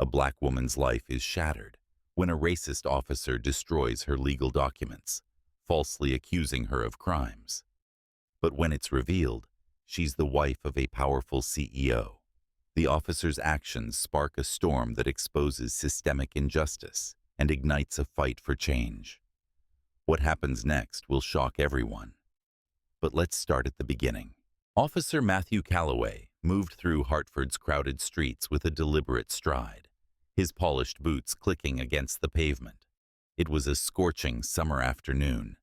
A black woman's life is shattered when a racist officer destroys her legal documents, falsely accusing her of crimes. But when it's revealed, she's the wife of a powerful CEO. The officer's actions spark a storm that exposes systemic injustice and ignites a fight for change. What happens next will shock everyone. But let's start at the beginning. Officer Matthew Calloway moved through Hartford's crowded streets with a deliberate stride, his polished boots clicking against the pavement. It was a scorching summer afternoon,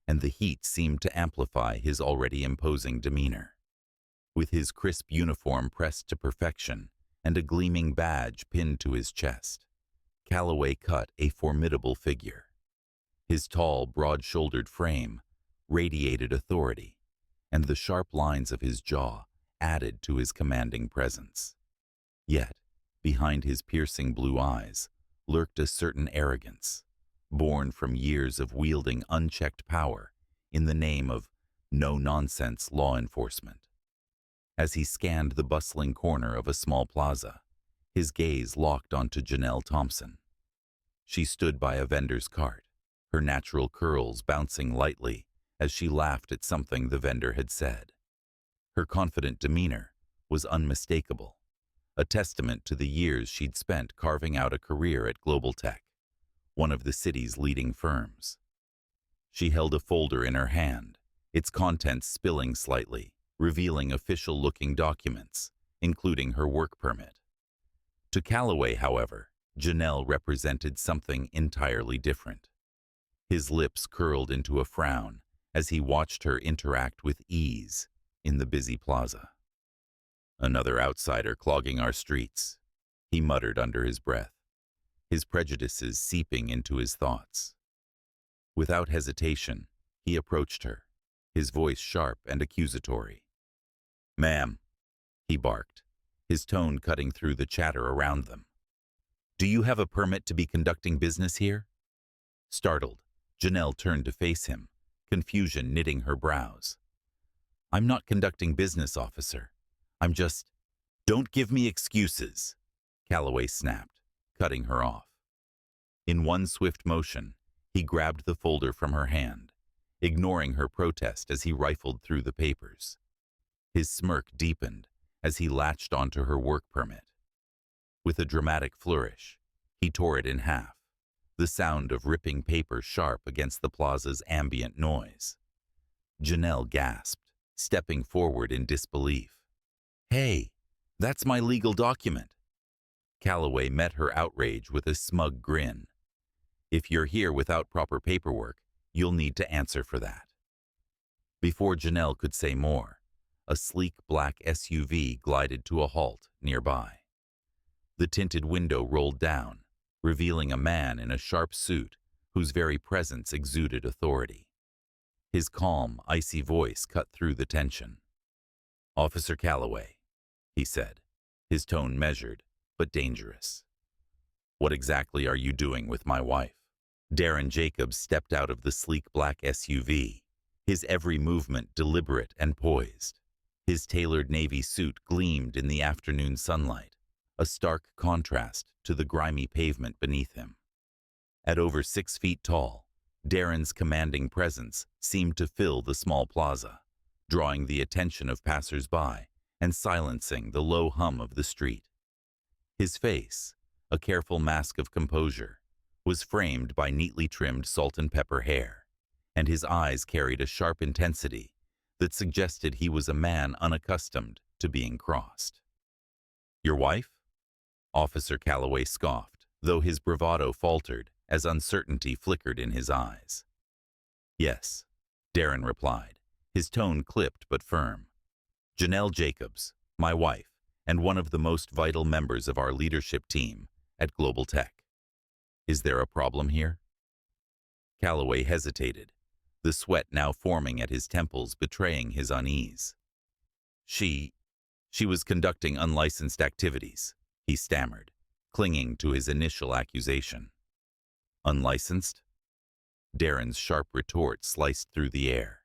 and the heat seemed to amplify his already imposing demeanor. With his crisp uniform pressed to perfection and a gleaming badge pinned to his chest, Calloway cut a formidable figure. His tall, broad-shouldered frame radiated authority, and the sharp lines of his jaw added to his commanding presence. Yet, behind his piercing blue eyes lurked a certain arrogance, born from years of wielding unchecked power in the name of no-nonsense law enforcement. As he scanned the bustling corner of a small plaza, his gaze locked onto Janelle Thompson. She stood by a vendor's cart, her natural curls bouncing lightly as she laughed at something the vendor had said. Her confident demeanor was unmistakable, a testament to the years she'd spent carving out a career at Global Tech, one of the city's leading firms. She held a folder in her hand, its contents spilling slightly, revealing official-looking documents, including her work permit. To Calloway, however, Janelle represented something entirely different. His lips curled into a frown as he watched her interact with ease in the busy plaza. "Another outsider clogging our streets," he muttered under his breath, his prejudices seeping into his thoughts. Without hesitation, he approached her, his voice sharp and accusatory. "Ma'am," he barked, his tone cutting through the chatter around them. "Do you have a permit to be conducting business here?" Startled, Janelle turned to face him, confusion knitting her brows. "I'm not conducting business, officer. I'm just—" "Don't give me excuses," Calloway snapped, cutting her off. In one swift motion, he grabbed the folder from her hand, ignoring her protest as he rifled through the papers. His smirk deepened as he latched onto her work permit. With a dramatic flourish, he tore it in half, the sound of ripping paper sharp against the plaza's ambient noise. Janelle gasped, stepping forward in disbelief. "Hey, that's my legal document." Calloway met her outrage with a smug grin. "If you're here without proper paperwork, you'll need to answer for that." Before Janelle could say more, a sleek black SUV glided to a halt nearby. The tinted window rolled down, revealing a man in a sharp suit whose very presence exuded authority. His calm, icy voice cut through the tension. "Officer Calloway," he said, his tone measured but dangerous. "What exactly are you doing with my wife?" Darren Jacobs stepped out of the sleek black SUV, his every movement deliberate and poised. His tailored navy suit gleamed in the afternoon sunlight, a stark contrast to the grimy pavement beneath him. At over 6 feet tall, Darren's commanding presence seemed to fill the small plaza, drawing the attention of passers-by and silencing the low hum of the street. His face, a careful mask of composure, was framed by neatly trimmed salt and pepper hair, and his eyes carried a sharp intensity that suggested he was a man unaccustomed to being crossed. "Your wife?" Officer Calloway scoffed, though his bravado faltered as uncertainty flickered in his eyes. "Yes," Darren replied, his tone clipped but firm. "Janelle Jacobs, my wife, and one of the most vital members of our leadership team at Global Tech. Is there a problem here?" Calloway hesitated, the sweat now forming at his temples betraying his unease. She was conducting unlicensed activities," he stammered, clinging to his initial accusation. "Unlicensed?" Darren's sharp retort sliced through the air,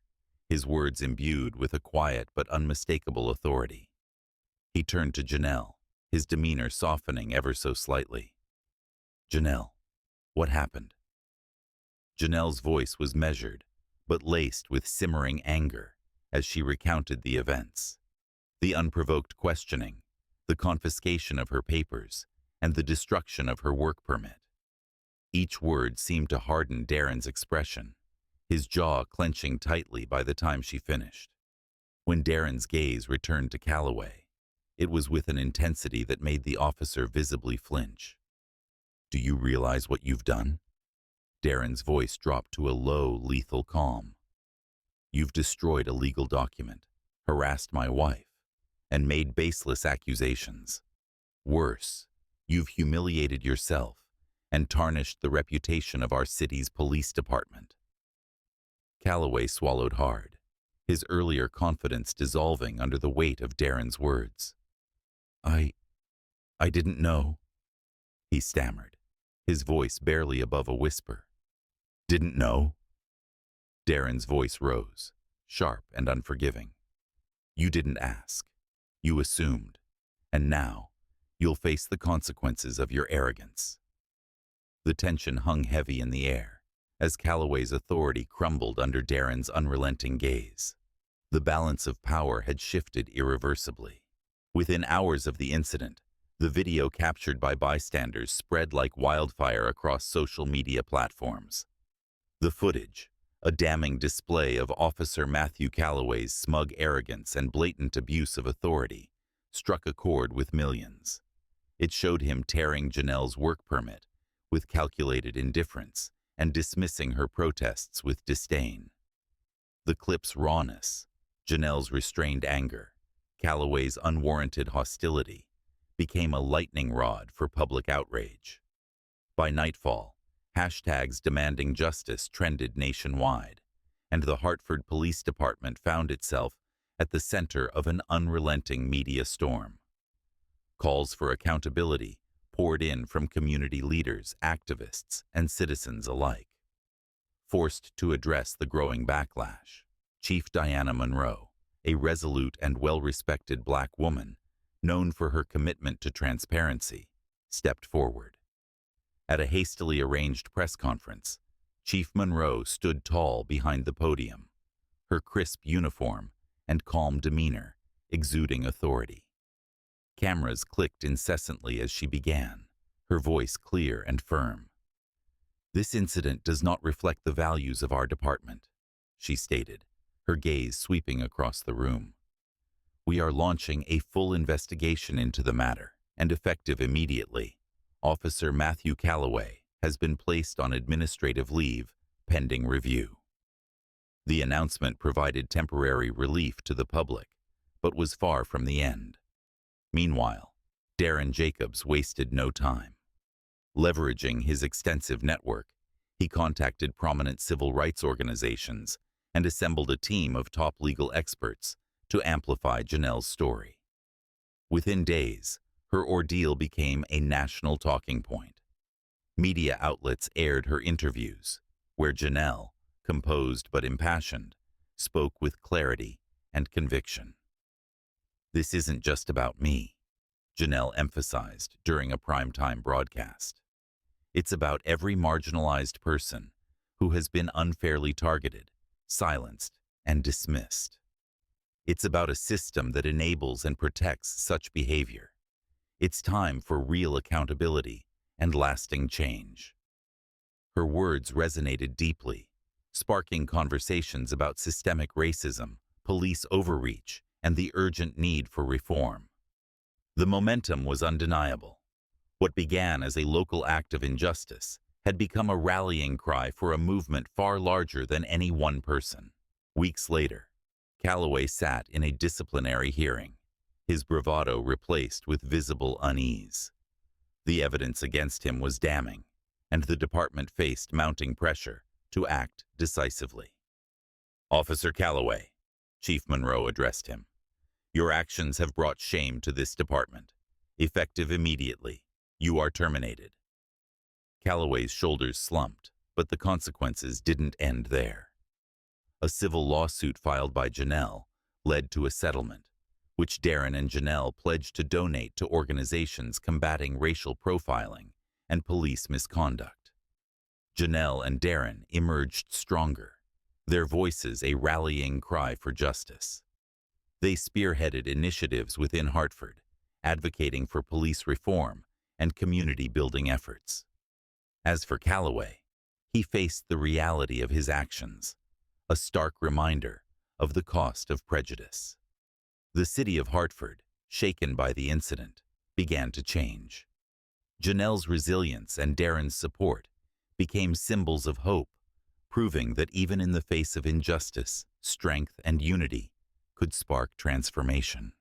his words imbued with a quiet but unmistakable authority. He turned to Janelle, his demeanor softening ever so slightly. "Janelle, what happened?" Janelle's voice was measured, but laced with simmering anger as she recounted the events. The unprovoked questioning, the confiscation of her papers, and the destruction of her work permit. Each word seemed to harden Darren's expression, his jaw clenching tightly by the time she finished. When Darren's gaze returned to Calloway, it was with an intensity that made the officer visibly flinch. "Do you realize what you've done?" Darren's voice dropped to a low, lethal calm. "You've destroyed a legal document, harassed my wife, and made baseless accusations. Worse, you've humiliated yourself and tarnished the reputation of our city's police department." Calloway swallowed hard, his earlier confidence dissolving under the weight of Darren's words. I didn't know," he stammered, his voice barely above a whisper. "Didn't know?" Darren's voice rose, sharp and unforgiving. "You didn't ask. You assumed. And now, you'll face the consequences of your arrogance." The tension hung heavy in the air as Calloway's authority crumbled under Darren's unrelenting gaze. The balance of power had shifted irreversibly. Within hours of the incident, the video captured by bystanders spread like wildfire across social media platforms. The footage, a damning display of Officer Matthew Calloway's smug arrogance and blatant abuse of authority, struck a chord with millions. It showed him tearing Janelle's work permit with calculated indifference and dismissing her protests with disdain. The clip's rawness, Janelle's restrained anger, Calloway's unwarranted hostility, became a lightning rod for public outrage. By nightfall, hashtags demanding justice trended nationwide, and the Hartford Police Department found itself at the center of an unrelenting media storm. Calls for accountability poured in from community leaders, activists, and citizens alike. Forced to address the growing backlash, Chief Diana Monroe, a resolute and well-respected Black woman, known for her commitment to transparency, stepped forward. At a hastily arranged press conference, Chief Monroe stood tall behind the podium, her crisp uniform and calm demeanor exuding authority. Cameras clicked incessantly as she began, her voice clear and firm. "This incident does not reflect the values of our department," she stated, her gaze sweeping across the room. "We are launching a full investigation into the matter, and effective immediately, Officer Matthew Calloway has been placed on administrative leave pending review." The announcement provided temporary relief to the public, but was far from the end. Meanwhile, Darren Jacobs wasted no time. Leveraging his extensive network, he contacted prominent civil rights organizations and assembled a team of top legal experts to amplify Janelle's story. Within days, her ordeal became a national talking point. Media outlets aired her interviews, where Janelle, composed but impassioned, spoke with clarity and conviction. "This isn't just about me," Janelle emphasized during a primetime broadcast. "It's about every marginalized person who has been unfairly targeted, silenced, and dismissed. It's about a system that enables and protects such behavior. It's time for real accountability and lasting change." Her words resonated deeply, sparking conversations about systemic racism, police overreach, and the urgent need for reform. The momentum was undeniable. What began as a local act of injustice had become a rallying cry for a movement far larger than any one person. Weeks later, Calloway sat in a disciplinary hearing, his bravado replaced with visible unease. The evidence against him was damning, and the department faced mounting pressure to act decisively. "Officer Calloway," Chief Monroe addressed him, "your actions have brought shame to this department. Effective immediately, you are terminated." Calloway's shoulders slumped, but the consequences didn't end there. A civil lawsuit filed by Janelle led to a settlement, which Darren and Janelle pledged to donate to organizations combating racial profiling and police misconduct. Janelle and Darren emerged stronger, their voices a rallying cry for justice. They spearheaded initiatives within Hartford, advocating for police reform and community-building efforts. As for Calloway, he faced the reality of his actions, a stark reminder of the cost of prejudice. The city of Hartford, shaken by the incident, began to change. Janelle's resilience and Darren's support became symbols of hope, proving that even in the face of injustice, strength and unity could spark transformation.